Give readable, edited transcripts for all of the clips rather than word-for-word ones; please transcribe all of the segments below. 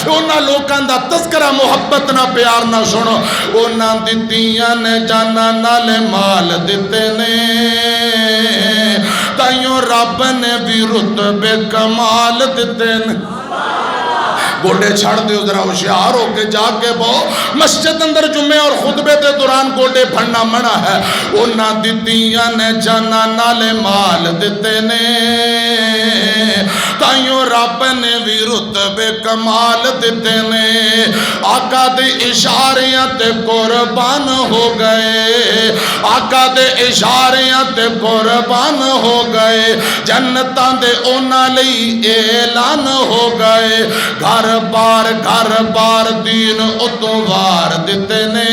انہاں لوکاں دا تذکرہ محبت نہ پیار نہ سنو انہاں دتیاں نے جانا نالے مال دیتے نے تائیوں رب نے بھی رتبے کمال دیتے نے گوڑے چھڑ دے ذرا ہوشیار ہو کے جا کے بہو مسجد اندر جمعے اور خطبے دے دوران گوڑے پھڑنا منع ہے انہاں دتیاں نے جانا نالے مال دیتے نے تائیوں رب نے بھی رتبے کمال دیتے نے آقا دے اشاریاں تے قربان ہو گئے آقا دے اشاریاں تے قربان ہو گئے جنتاں دے اونا لئی اعلان ہو گئے گھر بار دین اتوار دیتے نے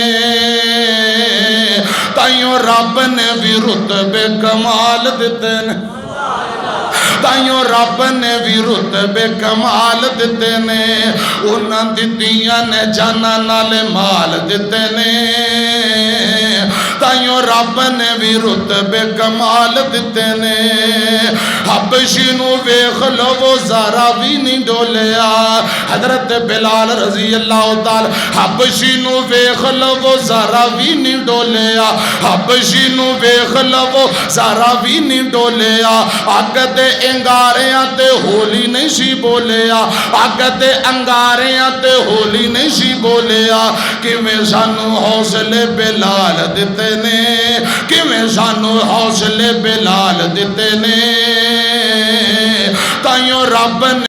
تائیوں رب نے بھی رتبے کمال دیتے نے تائیوں رب نے بھی رتبے کمال دیتے نے انہاں دتیاں نے جانا نالے مال دیتے نے تائیوں رب نے بھی رتبے کمال دیتے نے حبشی نو ویخ لو وہ ذرا بھی نہیں ڈولیا حضرت بلال رضی اللہ تعالی حبشی نو ویخ لو وہ ذرا بھی نہیں ڈولیا حبشی نو ویخ لو وہ ذرا بھی نہیں ڈولیا آگتے انگاریاں تے ہولی نہیں سی بولیا آگتے انگاریاں تے ہولی نہیں سی بولیا کہ میں سانو حوصلے بلال دیتے نے کہ میں سانو حوصلے بلال دیتے نے تائیوں رب نے